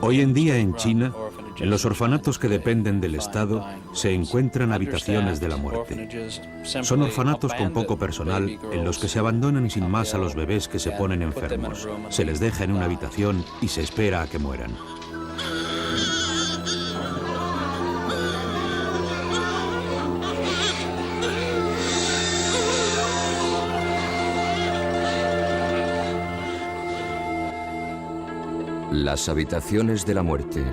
Hoy en día en China, en los orfanatos que dependen del Estado, se encuentran habitaciones de la muerte. Son orfanatos con poco personal en los que se abandonan sin más a los bebés que se ponen enfermos. Se les deja en una habitación y se espera a que mueran. Las habitaciones de la muerte.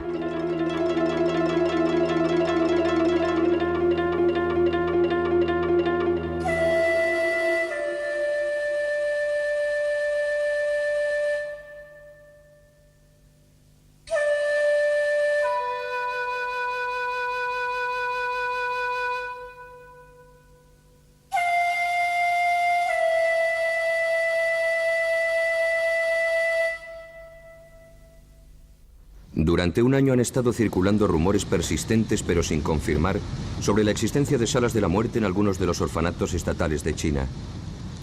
Durante un año han estado circulando rumores persistentes, pero sin confirmar, sobre la existencia de salas de la muerte en algunos de los orfanatos estatales de China.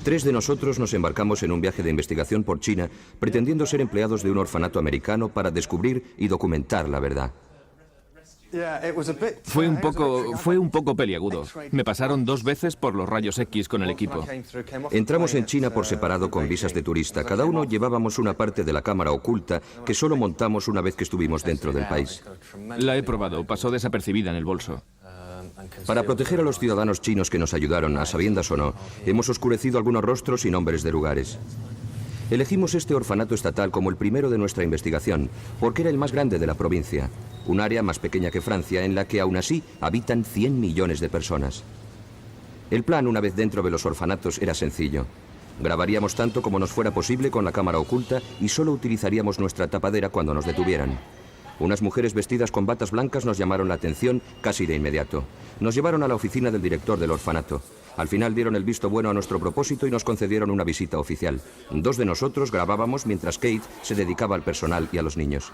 3 de nosotros nos embarcamos en un viaje de investigación por China, pretendiendo ser empleados de un orfanato americano para descubrir y documentar la verdad. Fue un poco peliagudo. Me pasaron 2 veces por los rayos X con el equipo. Entramos en China por separado con visas de turista. Cada uno llevábamos una parte de la cámara oculta que solo montamos una vez que estuvimos dentro del país. La he probado, pasó desapercibida en el bolso. Para proteger a los ciudadanos chinos que nos ayudaron, a sabiendas o no, hemos oscurecido algunos rostros y nombres de lugares. Elegimos este orfanato estatal como el primero de nuestra investigación, porque era el más grande de la provincia, un área más pequeña que Francia en la que aún así habitan 100 millones de personas. El plan, una vez dentro de los orfanatos, era sencillo. Grabaríamos tanto como nos fuera posible con la cámara oculta y solo utilizaríamos nuestra tapadera cuando nos detuvieran. Unas mujeres vestidas con batas blancas nos llamaron la atención casi de inmediato. Nos llevaron a la oficina del director del orfanato. Al final dieron el visto bueno a nuestro propósito y nos concedieron una visita oficial. 2 de nosotros grabábamos mientras Kate se dedicaba al personal y a los niños.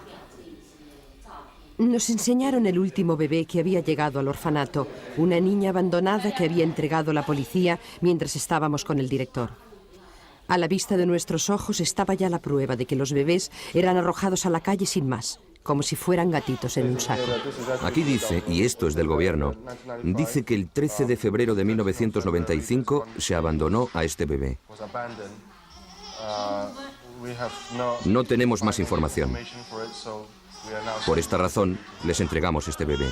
Nos enseñaron el último bebé que había llegado al orfanato, una niña abandonada que había entregado la policía mientras estábamos con el director. A la vista de nuestros ojos estaba ya la prueba de que los bebés eran arrojados a la calle sin más, como si fueran gatitos en un saco. Aquí dice, y esto es del gobierno, dice que el 13 de febrero de 1995 se abandonó a este bebé. No tenemos más información. Por esta razón, les entregamos este bebé.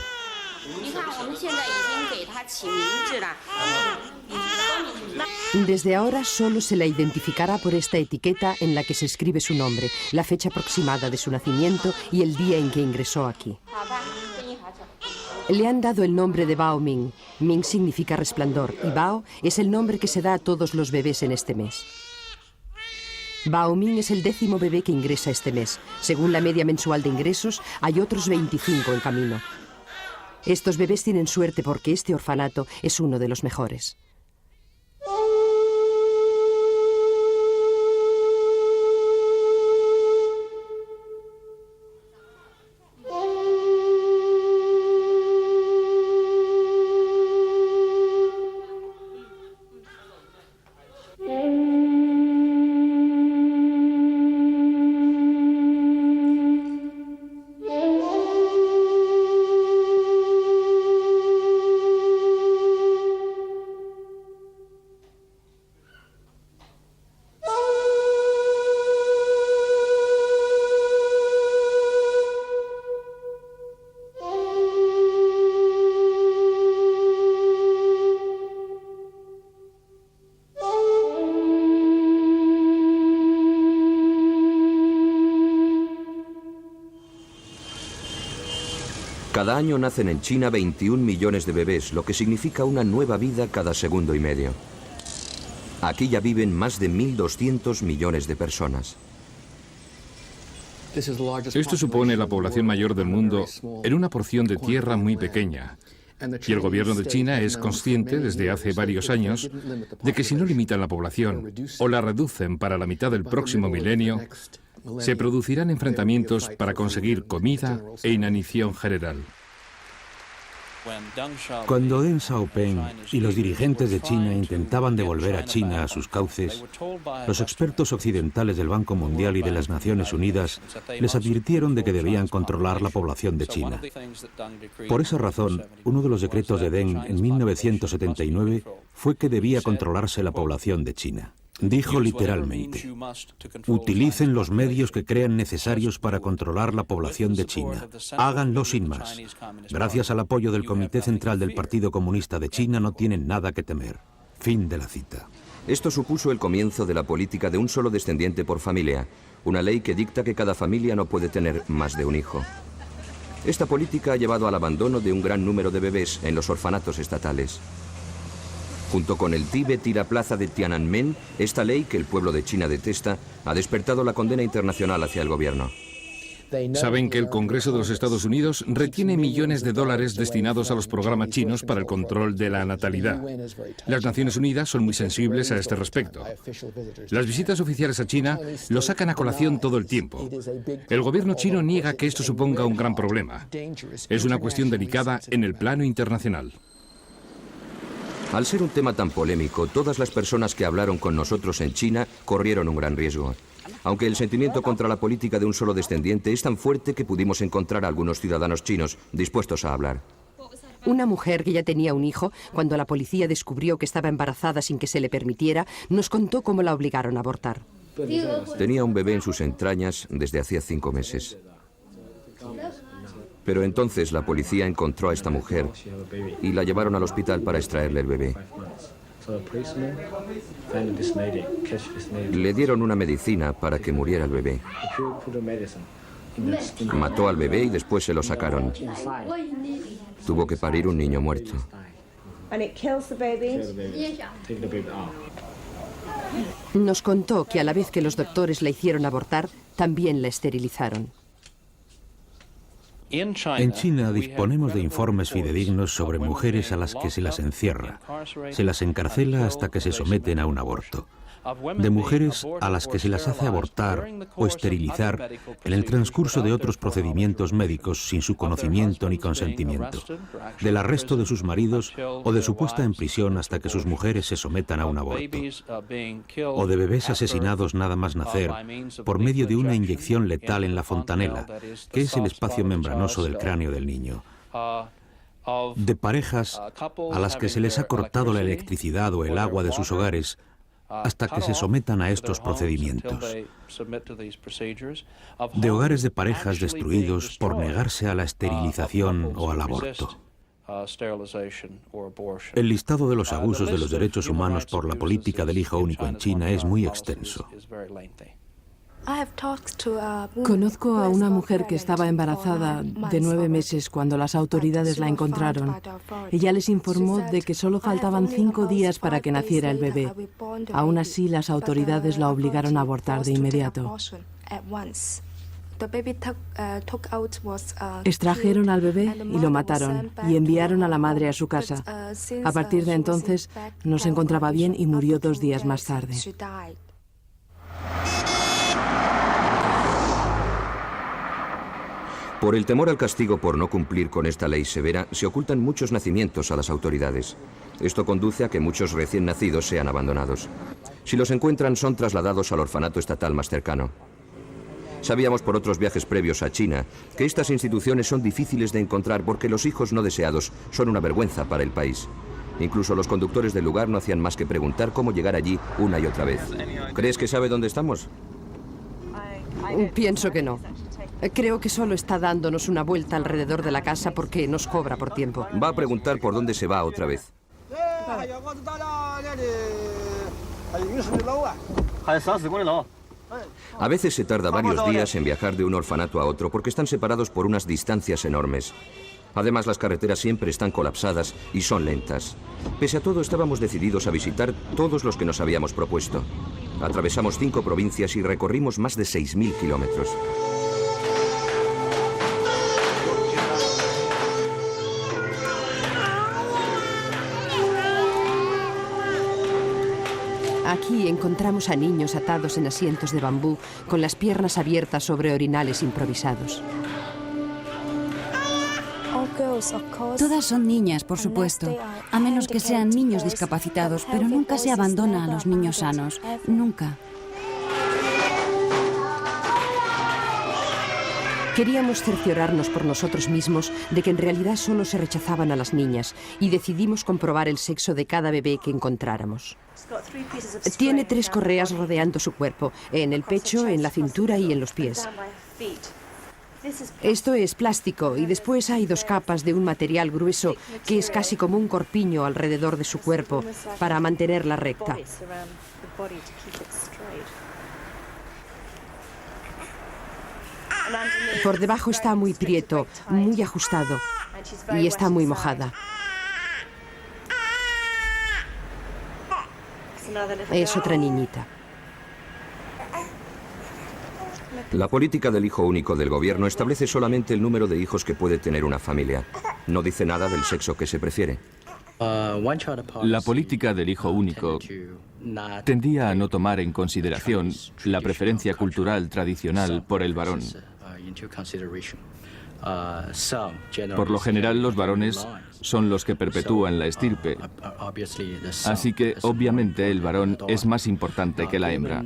Desde ahora solo se la identificará por esta etiqueta en la que se escribe su nombre, la fecha aproximada de su nacimiento y el día en que ingresó aquí. Le han dado el nombre de Bao Ming. Ming significa resplandor y Bao es el nombre que se da a todos los bebés en este mes. Bao Ming es el 10º bebé que ingresa este mes. Según la media mensual de ingresos, hay otros 25 en camino. Estos bebés tienen suerte porque este orfanato es uno de los mejores. Cada año nacen en China 21 millones de bebés, lo que significa una nueva vida cada segundo y medio. Aquí ya viven más de 1.200 millones de personas. Esto supone la población mayor del mundo en una porción de tierra muy pequeña. Y el gobierno de China es consciente desde hace varios años de que si no limitan la población o la reducen para la mitad del próximo milenio, se producirán enfrentamientos para conseguir comida e inanición general. Cuando Deng Xiaoping y los dirigentes de China intentaban devolver a China a sus cauces, los expertos occidentales del Banco Mundial y de las Naciones Unidas les advirtieron de que debían controlar la población de China. Por esa razón, uno de los decretos de Deng en 1979 fue que debía controlarse la población de China. Dijo literalmente: utilicen los medios que crean necesarios para controlar la población de China. Háganlo sin más. Gracias al apoyo del Comité Central del Partido Comunista de China no tienen nada que temer. Fin de la cita. Esto supuso el comienzo de la política de un solo descendiente por familia, una ley que dicta que cada familia no puede tener más de un hijo. Esta política ha llevado al abandono de un gran número de bebés en los orfanatos estatales. Junto con el Tíbet y la plaza de Tiananmen, esta ley, que el pueblo de China detesta, ha despertado la condena internacional hacia el gobierno. Saben que el Congreso de los Estados Unidos retiene millones de dólares destinados a los programas chinos para el control de la natalidad. Las Naciones Unidas son muy sensibles a este respecto. Las visitas oficiales a China lo sacan a colación todo el tiempo. El gobierno chino niega que esto suponga un gran problema. Es una cuestión delicada en el plano internacional. Al ser un tema tan polémico, todas las personas que hablaron con nosotros en China corrieron un gran riesgo. Aunque el sentimiento contra la política de un solo descendiente es tan fuerte que pudimos encontrar a algunos ciudadanos chinos dispuestos a hablar. Una mujer que ya tenía un hijo, cuando la policía descubrió que estaba embarazada sin que se le permitiera, nos contó cómo la obligaron a abortar. Tenía un bebé en sus entrañas desde hacía 5 meses. Pero entonces la policía encontró a esta mujer y la llevaron al hospital para extraerle el bebé. Le dieron una medicina para que muriera el bebé. Mató al bebé y después se lo sacaron. Tuvo que parir un niño muerto. Nos contó que a la vez que los doctores la hicieron abortar, también la esterilizaron. En China disponemos de informes fidedignos sobre mujeres a las que se las encierra, se las encarcela hasta que se someten a un aborto. De mujeres a las que se las hace abortar o esterilizar en el transcurso de otros procedimientos médicos sin su conocimiento ni consentimiento, del arresto de sus maridos o de su puesta en prisión hasta que sus mujeres se sometan a un aborto, o de bebés asesinados nada más nacer por medio de una inyección letal en la fontanela, que es el espacio membranoso del cráneo del niño, de parejas a las que se les ha cortado la electricidad o el agua de sus hogares hasta que se sometan a estos procedimientos, de hogares de parejas destruidos por negarse a la esterilización o al aborto. El listado de los abusos de los derechos humanos por la política del hijo único en China es muy extenso. Conozco a una mujer que estaba embarazada de 9 meses cuando las autoridades la encontraron. Ella les informó de que solo faltaban 5 días para que naciera el bebé. Aún así, las autoridades la obligaron a abortar de inmediato. Extrajeron al bebé y lo mataron y enviaron a la madre a su casa. A partir de entonces, no se encontraba bien y murió 2 días más tarde. Por el temor al castigo por no cumplir con esta ley severa, se ocultan muchos nacimientos a las autoridades. Esto conduce a que muchos recién nacidos sean abandonados. Si los encuentran, son trasladados al orfanato estatal más cercano. Sabíamos por otros viajes previos a China que estas instituciones son difíciles de encontrar porque los hijos no deseados son una vergüenza para el país. Incluso los conductores del lugar no hacían más que preguntar cómo llegar allí una y otra vez. ¿Crees que sabe dónde estamos? Pienso que no. Creo que solo está dándonos una vuelta alrededor de la casa porque nos cobra por tiempo. Va a preguntar por dónde se va otra vez. A veces se tarda varios días en viajar de un orfanato a otro porque están separados por unas distancias enormes. Además, las carreteras siempre están colapsadas y son lentas. Pese a todo, estábamos decididos a visitar todos los que nos habíamos propuesto. Atravesamos 5 provincias y recorrimos más de 6.000 kilómetros. Aquí encontramos a niños atados en asientos de bambú, con las piernas abiertas sobre orinales improvisados. Todas son niñas, por supuesto, a menos que sean niños discapacitados, pero nunca se abandona a los niños sanos, nunca. Queríamos cerciorarnos por nosotros mismos de que en realidad solo se rechazaban a las niñas y decidimos comprobar el sexo de cada bebé que encontráramos. Tiene 3 correas rodeando su cuerpo, en el pecho, en la cintura y en los pies. Esto es plástico y después hay 2 capas de un material grueso que es casi como un corpiño alrededor de su cuerpo para mantenerla recta. Por debajo está muy prieto, muy ajustado y está muy mojada. Es otra niñita. La política del hijo único del gobierno establece solamente el número de hijos que puede tener una familia. No dice nada del sexo que se prefiere. La política del hijo único tendía a no tomar en consideración la preferencia cultural tradicional por el varón. Por lo general, los varones son los que perpetúan la estirpe, así que obviamente el varón es más importante que la hembra.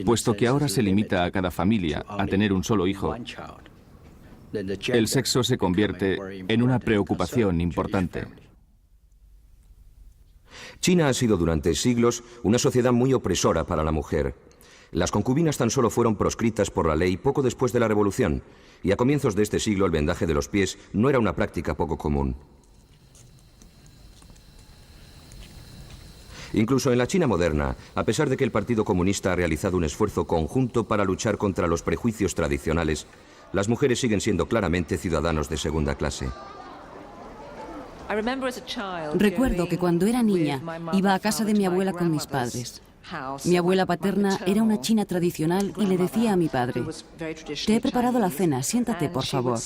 Puesto que ahora se limita a cada familia a tener un solo hijo, el sexo se convierte en una preocupación importante. China ha sido durante siglos una sociedad muy opresora para la mujer. Las concubinas tan solo fueron proscritas por la ley poco después de la Revolución, y a comienzos de este siglo el vendaje de los pies no era una práctica poco común. Incluso en la China moderna, a pesar de que el Partido Comunista ha realizado un esfuerzo conjunto para luchar contra los prejuicios tradicionales, las mujeres siguen siendo claramente ciudadanos de segunda clase. Recuerdo que cuando era niña iba a casa de mi abuela con mis padres. Mi abuela paterna era una china tradicional y le decía a mi padre: «Te he preparado la cena, siéntate, por favor».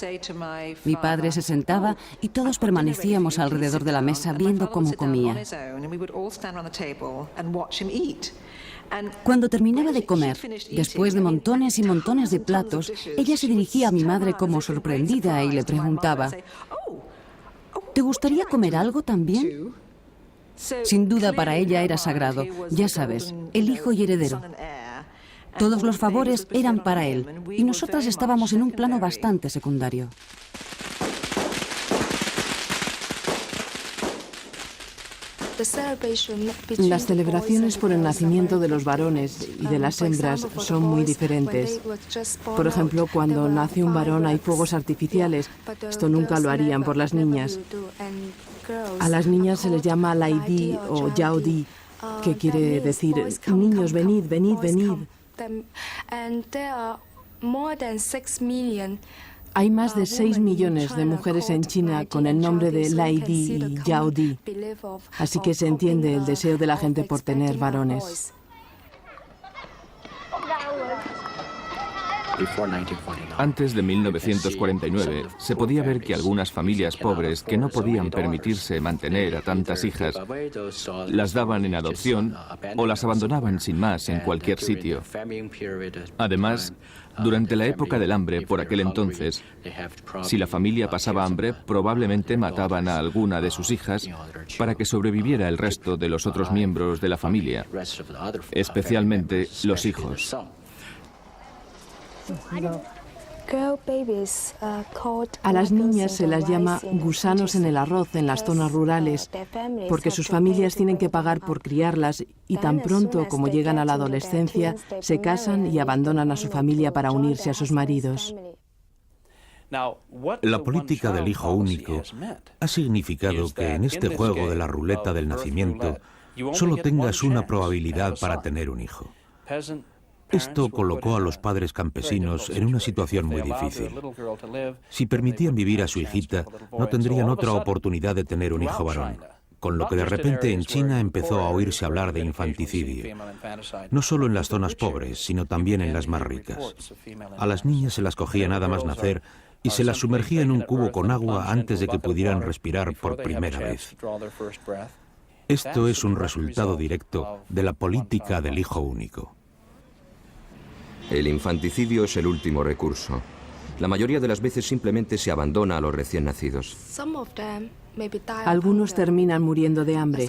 Mi padre se sentaba y todos permanecíamos alrededor de la mesa viendo cómo comía. Cuando terminaba de comer, después de montones y montones de platos, ella se dirigía a mi madre como sorprendida y le preguntaba: «¿Te gustaría comer algo también?». Sin duda para ella era sagrado, ya sabes, el hijo y heredero. Todos los favores eran para él y nosotras estábamos en un plano bastante secundario. Las celebraciones por el nacimiento de los varones y de las hembras son muy diferentes. Por ejemplo, cuando nace un varón hay fuegos artificiales. Esto nunca lo harían por las niñas. A las niñas se les llama Lai Di o Yao Di, que quiere decir: niños, venid, venid, venid. Hay más de 6 millones de mujeres en China con el nombre de Lai Di y Yao Di, así que se entiende el deseo de la gente por tener varones. Antes de 1949, se podía ver que algunas familias pobres que no podían permitirse mantener a tantas hijas las daban en adopción o las abandonaban sin más en cualquier sitio. Además, durante la época del hambre por aquel entonces, si la familia pasaba hambre, probablemente mataban a alguna de sus hijas para que sobreviviera el resto de los otros miembros de la familia, especialmente los hijos. A las niñas se las llama gusanos en el arroz en las zonas rurales, porque sus familias tienen que pagar por criarlas y tan pronto como llegan a la adolescencia se casan y abandonan a su familia para unirse a sus maridos. La política del hijo único ha significado que en este juego de la ruleta del nacimiento solo tengas una probabilidad para tener un hijo. Esto colocó a los padres campesinos en una situación muy difícil. Si permitían vivir a su hijita, no tendrían otra oportunidad de tener un hijo varón, con lo que de repente en China empezó a oírse hablar de infanticidio, no solo en las zonas pobres, sino también en las más ricas. A las niñas se las cogía nada más nacer y se las sumergía en un cubo con agua antes de que pudieran respirar por primera vez. Esto es un resultado directo de la política del hijo único. El infanticidio es el último recurso. La mayoría de las veces simplemente se abandona a los recién nacidos. Algunos terminan muriendo de hambre.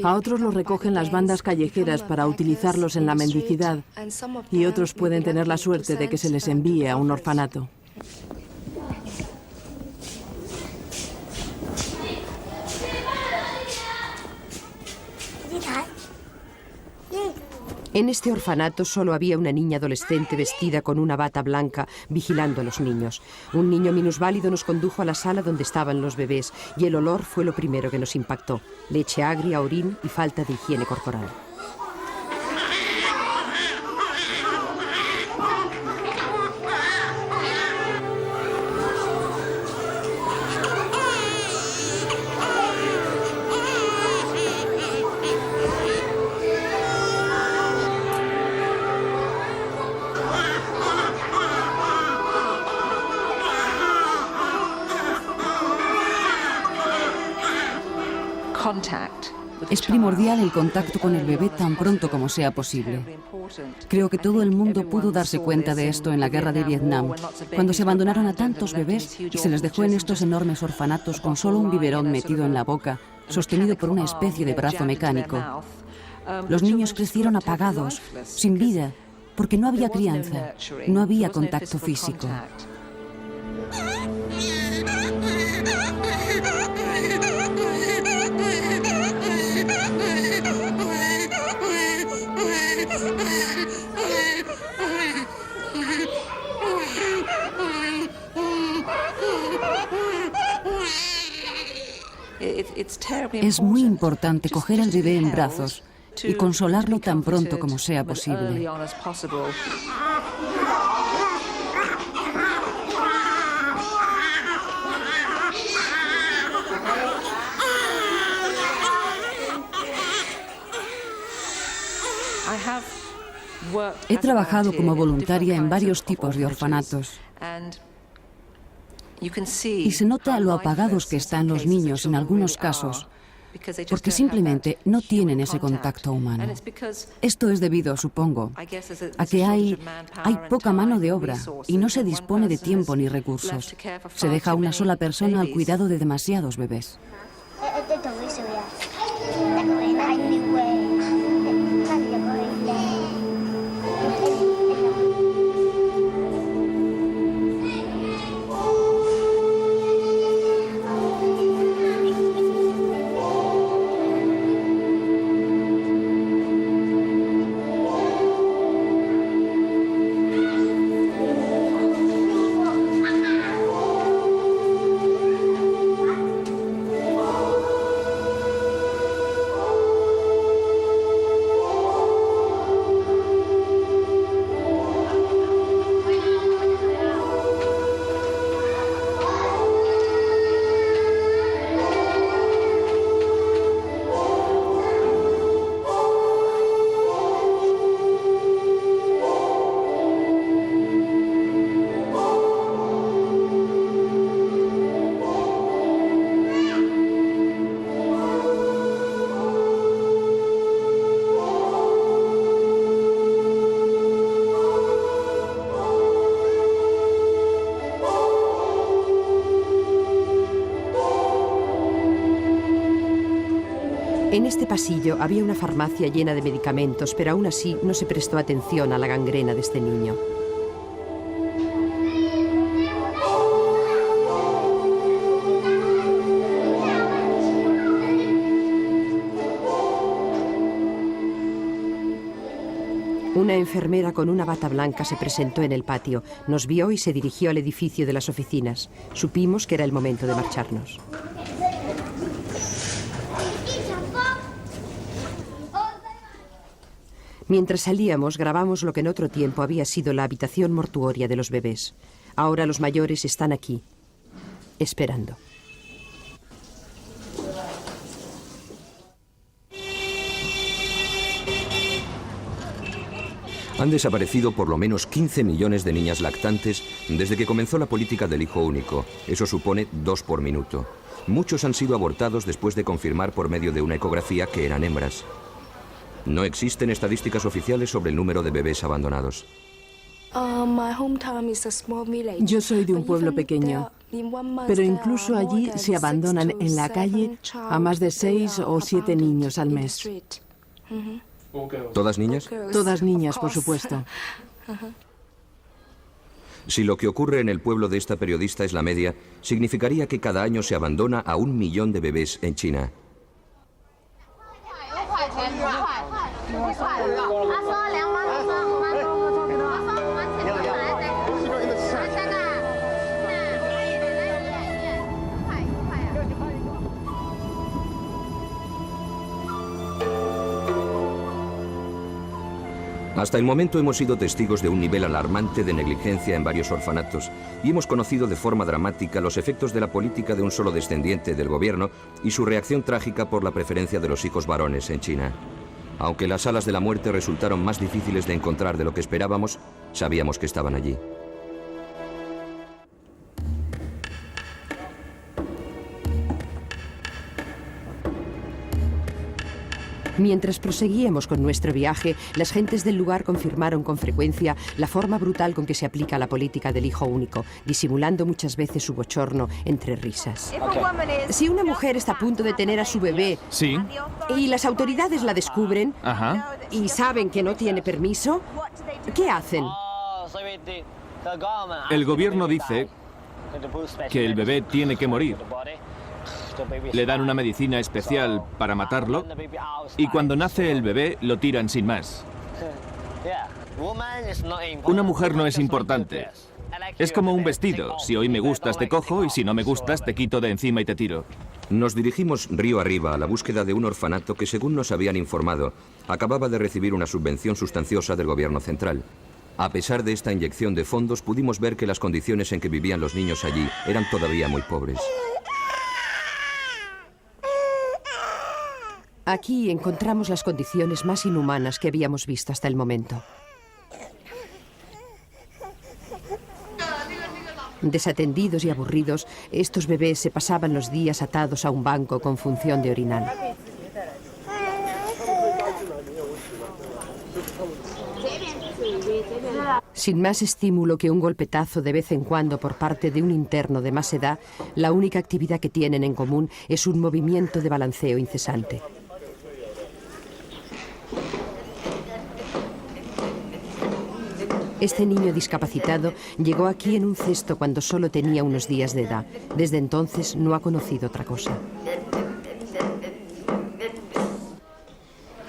A otros los recogen las bandas callejeras para utilizarlos en la mendicidad. Y otros pueden tener la suerte de que se les envíe a un orfanato. En este orfanato solo había una niña adolescente vestida con una bata blanca vigilando a los niños. Un niño minusválido nos condujo a la sala donde estaban los bebés y el olor fue lo primero que nos impactó. Leche agria, orín y falta de higiene corporal. Es primordial el contacto con el bebé tan pronto como sea posible. Creo que todo el mundo pudo darse cuenta de esto en la guerra de Vietnam, cuando se abandonaron a tantos bebés y se les dejó en estos enormes orfanatos con solo un biberón metido en la boca, sostenido por una especie de brazo mecánico. Los niños crecieron apagados, sin vida, porque no había crianza, no había contacto físico. Es muy importante coger al bebé en brazos y consolarlo tan pronto como sea posible. He trabajado como voluntaria en varios tipos de orfanatos. Y se nota lo apagados que están los niños en algunos casos, porque simplemente no tienen ese contacto humano. Esto es debido, supongo, a que hay poca mano de obra y no se dispone de tiempo ni recursos. Se deja a una sola persona al cuidado de demasiados bebés. En este pasillo había una farmacia llena de medicamentos, pero aún así no se prestó atención a la gangrena de este niño. Una enfermera con una bata blanca se presentó en el patio, nos vio y se dirigió al edificio de las oficinas. Supimos que era el momento de marcharnos. Mientras salíamos, grabamos lo que en otro tiempo había sido la habitación mortuoria de los bebés. Ahora los mayores están aquí, esperando. Han desaparecido por lo menos 15 millones de niñas lactantes desde que comenzó la política del hijo único. Eso supone 2 por minuto. Muchos han sido abortados después de confirmar por medio de una ecografía que eran hembras. No existen estadísticas oficiales sobre el número de bebés abandonados. Yo soy de un pueblo pequeño, pero incluso allí se abandonan en la calle a más de 6 o 7 niños al mes. ¿Todas niñas? Todas niñas, por supuesto. Si lo que ocurre en el pueblo de esta periodista es la media, significaría que cada año se abandona a 1 millón de bebés en China. Hasta el momento hemos sido testigos de un nivel alarmante de negligencia en varios orfanatos y hemos conocido de forma dramática los efectos de la política de un solo descendiente del gobierno y su reacción trágica por la preferencia de los hijos varones en China. Aunque las salas de la muerte resultaron más difíciles de encontrar de lo que esperábamos, sabíamos que estaban allí. Mientras proseguíamos con nuestro viaje, las gentes del lugar confirmaron con frecuencia la forma brutal con que se aplica la política del hijo único, disimulando muchas veces su bochorno entre risas. Si una mujer está a punto de tener a su bebé, Sí. y las autoridades la descubren, Ajá. y saben que no tiene permiso, ¿qué hacen? El gobierno dice que el bebé tiene que morir. Le dan una medicina especial para matarlo y cuando nace el bebé lo tiran sin más. Una mujer no es importante. Es como un vestido. Si hoy me gustas te cojo y si no me gustas te quito de encima y te tiro. Nos dirigimos río arriba a la búsqueda de un orfanato que, según nos habían informado, acababa de recibir una subvención sustanciosa del gobierno central. A pesar de esta inyección de fondos, pudimos ver que las condiciones en que vivían los niños allí eran todavía muy pobres. Aquí encontramos las condiciones más inhumanas que habíamos visto hasta el momento. Desatendidos y aburridos, estos bebés se pasaban los días atados a un banco con función de orinal. Sin más estímulo que un golpetazo de vez en cuando por parte de un interno de más edad, la única actividad que tienen en común es un movimiento de balanceo incesante. Este niño discapacitado llegó aquí en un cesto cuando solo tenía unos días de edad. Desde entonces no ha conocido otra cosa.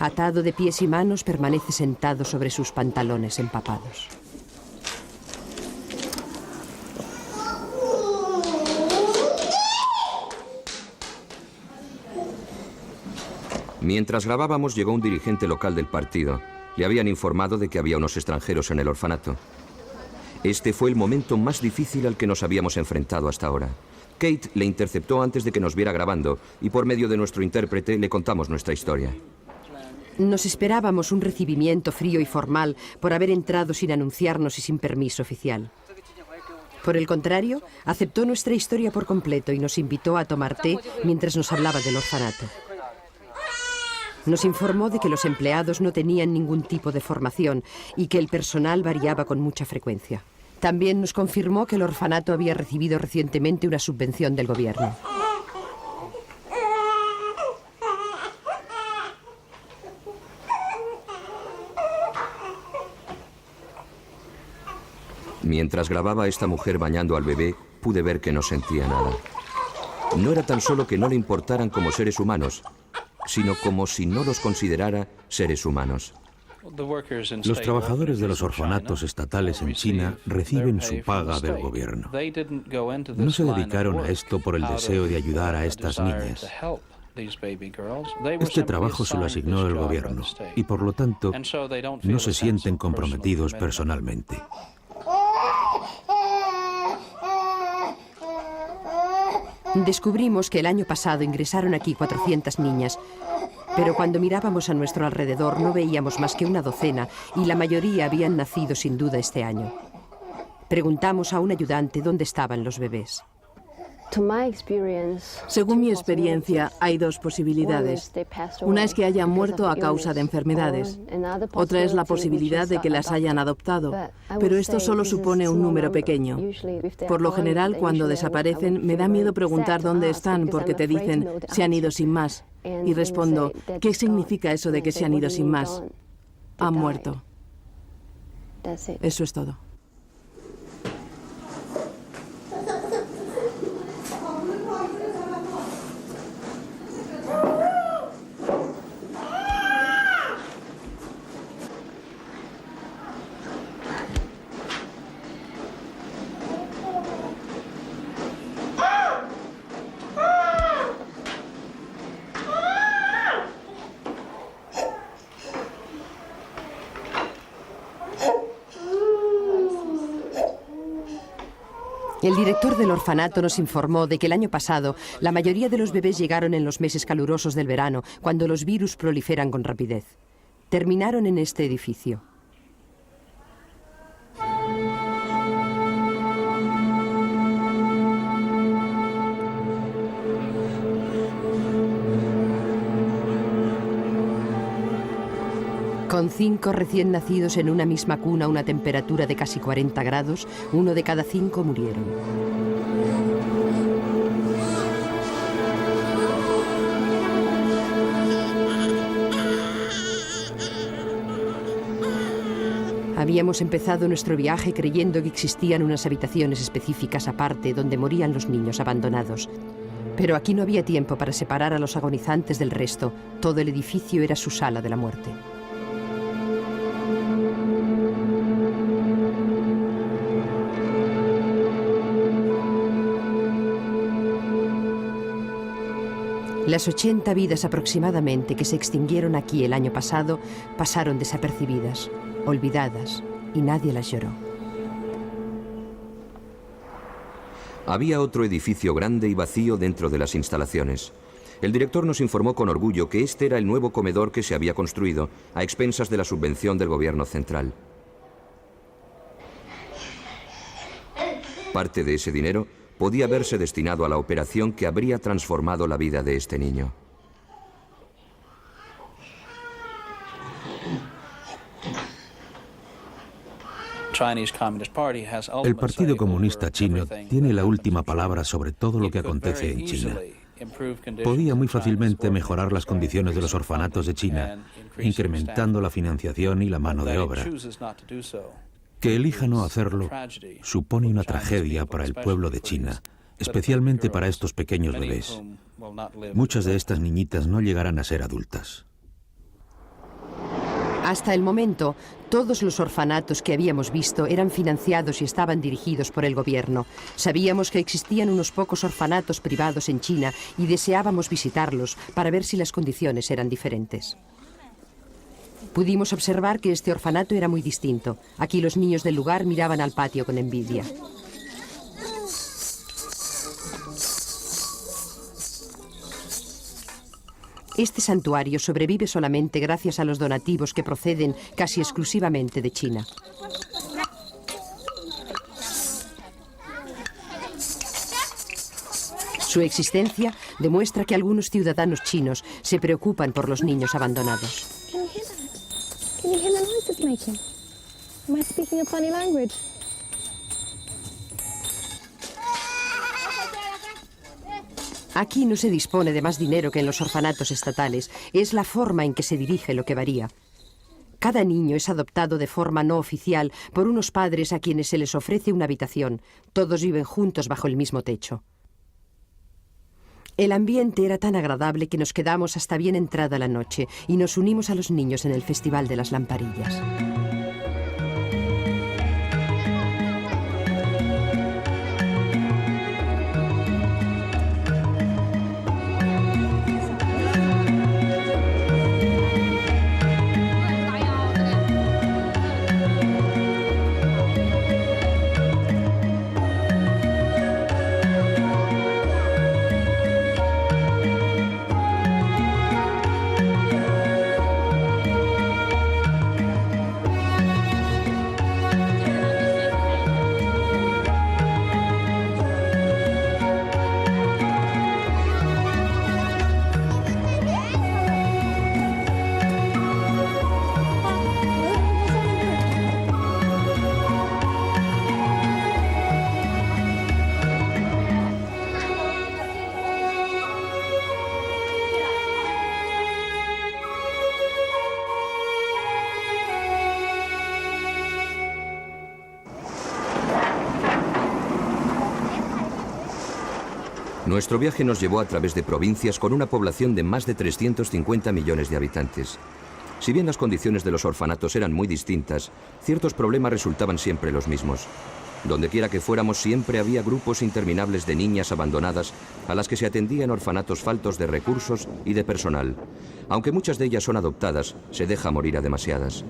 Atado de pies y manos, permanece sentado sobre sus pantalones empapados. Mientras grabábamos llegó un dirigente local del partido. Le habían informado de que había unos extranjeros en el orfanato. Este fue el momento más difícil al que nos habíamos enfrentado hasta ahora. Kate le interceptó antes de que nos viera grabando y por medio de nuestro intérprete le contamos nuestra historia. Nos esperábamos un recibimiento frío y formal por haber entrado sin anunciarnos y sin permiso oficial. Por el contrario, aceptó nuestra historia por completo y nos invitó a tomar té mientras nos hablaba del orfanato. Nos informó de que los empleados no tenían ningún tipo de formación y que el personal variaba con mucha frecuencia. También nos confirmó que el orfanato había recibido recientemente una subvención del gobierno. Mientras grababa a esta mujer bañando al bebé, pude ver que no sentía nada. No era tan solo que no le importaran como seres humanos, sino como si no los considerara seres humanos. Los trabajadores de los orfanatos estatales en China reciben su paga del gobierno. No se dedicaron a esto por el deseo de ayudar a estas niñas. Este trabajo se lo asignó el gobierno y por lo tanto no se sienten comprometidos personalmente. Descubrimos que el año pasado ingresaron aquí 400 niñas, pero cuando mirábamos a nuestro alrededor no veíamos más que una docena y la mayoría habían nacido sin duda este año. Preguntamos a un ayudante dónde estaban los bebés. Según mi experiencia, hay dos posibilidades. Una es que hayan muerto a causa de enfermedades. Otra es la posibilidad de que las hayan adoptado. Pero esto solo supone un número pequeño. Por lo general, cuando desaparecen, me da miedo preguntar dónde están porque te dicen, se han ido sin más. Y respondo, ¿qué significa eso de que se han ido sin más? Han muerto. Eso es todo. El director del orfanato nos informó de que el año pasado la mayoría de los bebés llegaron en los meses calurosos del verano, cuando los virus proliferan con rapidez. Terminaron en este edificio. Con 5 recién nacidos en una misma cuna a una temperatura de casi 40 grados, 1 de cada 5 murieron. Habíamos empezado nuestro viaje creyendo que existían unas habitaciones específicas aparte donde morían los niños abandonados. Pero aquí no había tiempo para separar a los agonizantes del resto. Todo el edificio era su sala de la muerte. Las 80 vidas aproximadamente que se extinguieron aquí el año pasado pasaron desapercibidas, olvidadas, y nadie las lloró. Había otro edificio grande y vacío dentro de las instalaciones. El director nos informó con orgullo que este era el nuevo comedor que se había construido a expensas de la subvención del gobierno central. Parte de ese dinero podía haberse destinado a la operación que habría transformado la vida de este niño. El Partido Comunista Chino tiene la última palabra sobre todo lo que acontece en China. Podía muy fácilmente mejorar las condiciones de los orfanatos de China, incrementando la financiación y la mano de obra. Que elija no hacerlo supone una tragedia para el pueblo de China, especialmente para estos pequeños bebés. Muchas de estas niñitas no llegarán a ser adultas. Hasta el momento, todos los orfanatos que habíamos visto eran financiados y estaban dirigidos por el gobierno. Sabíamos que existían unos pocos orfanatos privados en China y deseábamos visitarlos para ver si las condiciones eran diferentes. Pudimos observar que este orfanato era muy distinto. Aquí los niños del lugar miraban al patio con envidia. Este santuario sobrevive solamente gracias a los donativos que proceden casi exclusivamente de China. Su existencia demuestra que algunos ciudadanos chinos se preocupan por los niños abandonados. Can you hear the noise it's making? Am I speaking a funny language? Aquí no se dispone de más dinero que en los orfanatos estatales. Es la forma en que se dirige lo que varía. Cada niño es adoptado de forma no oficial por unos padres a quienes se les ofrece una habitación. Todos viven juntos bajo el mismo techo. El ambiente era tan agradable que nos quedamos hasta bien entrada la noche y nos unimos a los niños en el Festival de las Lamparillas. Nuestro viaje nos llevó a través de provincias con una población de más de 350 millones de habitantes. Si bien las condiciones de los orfanatos eran muy distintas, ciertos problemas resultaban siempre los mismos. Donde quiera que fuéramos siempre había grupos interminables de niñas abandonadas a las que se atendía en orfanatos faltos de recursos y de personal. Aunque muchas de ellas son adoptadas, se deja morir a demasiadas.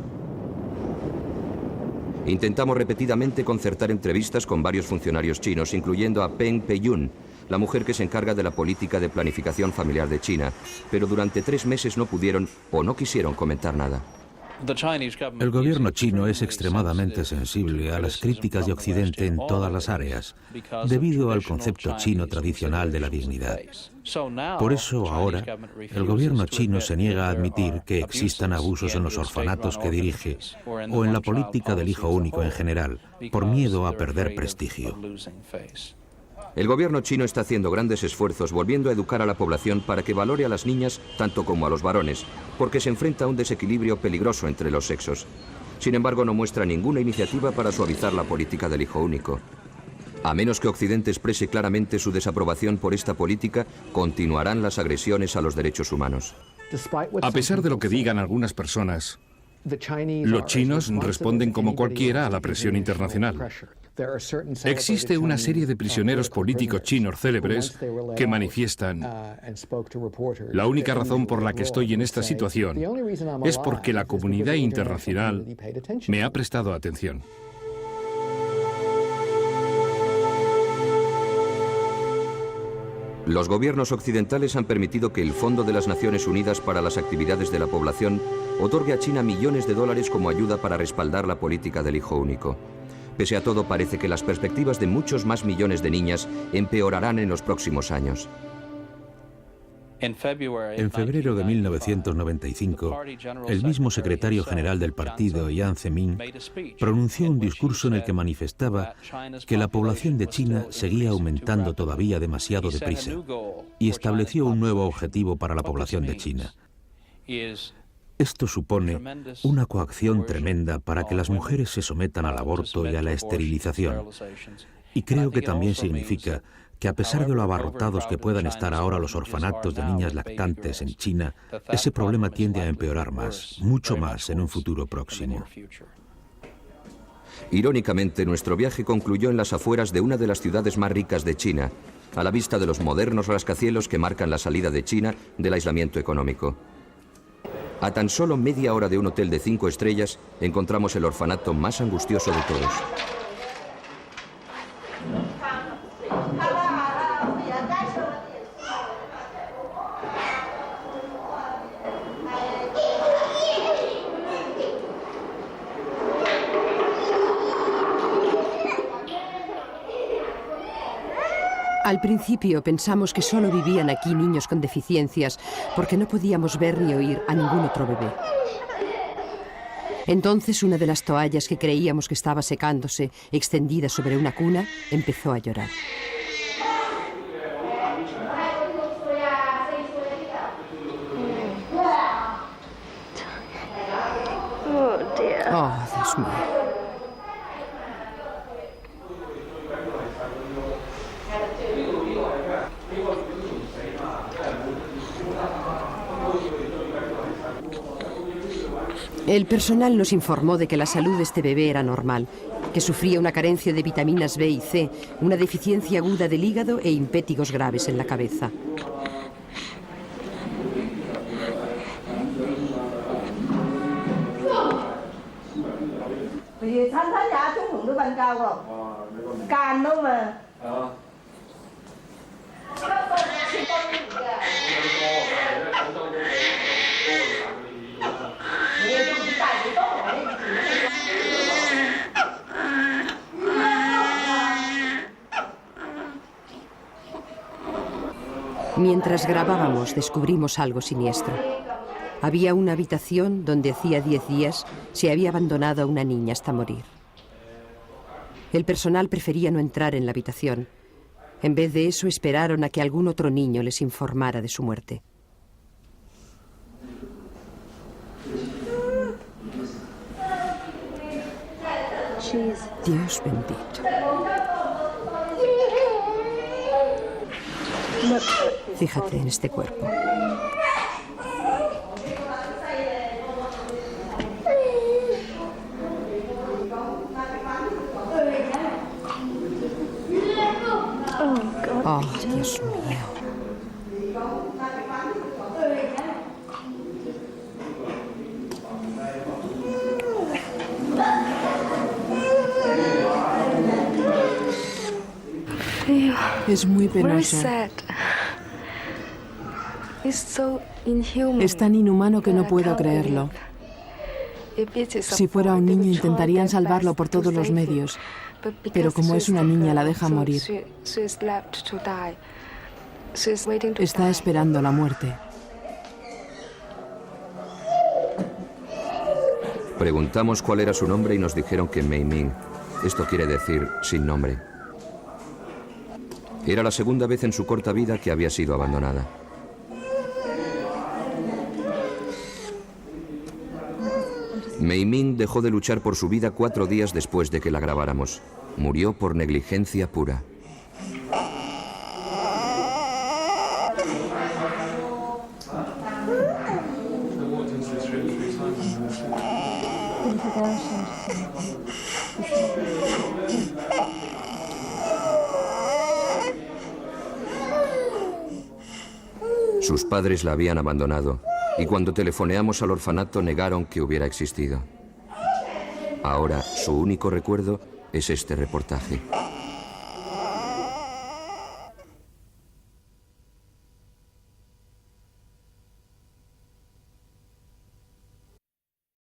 Intentamos repetidamente concertar entrevistas con varios funcionarios chinos, incluyendo a Peng Peiyun, la mujer que se encarga de la política de planificación familiar de China, pero durante 3 meses no pudieron o no quisieron comentar nada. El gobierno chino es extremadamente sensible a las críticas de Occidente en todas las áreas, debido al concepto chino tradicional de la dignidad. Por eso ahora, el gobierno chino se niega a admitir que existan abusos en los orfanatos que dirige o en la política del hijo único en general, por miedo a perder prestigio. El gobierno chino está haciendo grandes esfuerzos volviendo a educar a la población para que valore a las niñas tanto como a los varones, porque se enfrenta a un desequilibrio peligroso entre los sexos. Sin embargo, no muestra ninguna iniciativa para suavizar la política del hijo único. A menos que Occidente exprese claramente su desaprobación por esta política, continuarán las agresiones a los derechos humanos. A pesar de lo que digan algunas personas, los chinos responden como cualquiera a la presión internacional. Existe una serie de prisioneros políticos chinos célebres que manifiestan: la única razón por la que estoy en esta situación es porque la comunidad internacional me ha prestado atención. Los gobiernos occidentales han permitido que el Fondo de las Naciones Unidas para las Actividades de la Población otorgue a China millones de dólares como ayuda para respaldar la política del hijo único. Pese a todo, parece que las perspectivas de muchos más millones de niñas empeorarán en los próximos años. En febrero de 1995, el mismo secretario general del partido, Jiang Zemin, pronunció un discurso en el que manifestaba que la población de China seguía aumentando todavía demasiado deprisa y estableció un nuevo objetivo para la población de China. Esto supone una coacción tremenda para que las mujeres se sometan al aborto y a la esterilización. Y creo que también significa que a pesar de lo abarrotados que puedan estar ahora los orfanatos de niñas lactantes en China, ese problema tiende a empeorar más, mucho más en un futuro próximo. Irónicamente, nuestro viaje concluyó en las afueras de una de las ciudades más ricas de China, a la vista de los modernos rascacielos que marcan la salida de China del aislamiento económico. A tan solo media hora de un hotel de 5 estrellas, encontramos el orfanato más angustioso de todos. Al principio pensamos que solo vivían aquí niños con deficiencias porque no podíamos ver ni oír a ningún otro bebé. Entonces una de las toallas que creíamos que estaba secándose, extendida sobre una cuna, empezó a llorar. Oh, Dios mío. El personal nos informó de que la salud de este bebé era normal, que sufría una carencia de vitaminas B y C, una deficiencia aguda del hígado e impétigos graves en la cabeza. Mientras grabábamos, descubrimos algo siniestro. Había una habitación donde hacía 10 días se había abandonado a una niña hasta morir. El personal prefería no entrar en la habitación. En vez de eso, esperaron a que algún otro niño les informara de su muerte. Dios bendito. Fíjate en este cuerpo. Oh, Dios mío. Es muy penoso. Es tan inhumano que no puedo creerlo. Si fuera un niño intentarían salvarlo por todos los medios, pero como es una niña la dejan morir. Está esperando la muerte. Preguntamos cuál era su nombre y nos dijeron que Mei Ming. Esto quiere decir sin nombre. Era la segunda vez en su corta vida que había sido abandonada. Mei Ming dejó de luchar por su vida 4 días después de que la grabáramos. Murió por negligencia pura. Sus padres la habían abandonado y cuando telefoneamos al orfanato negaron que hubiera existido. Ahora su único recuerdo es este reportaje.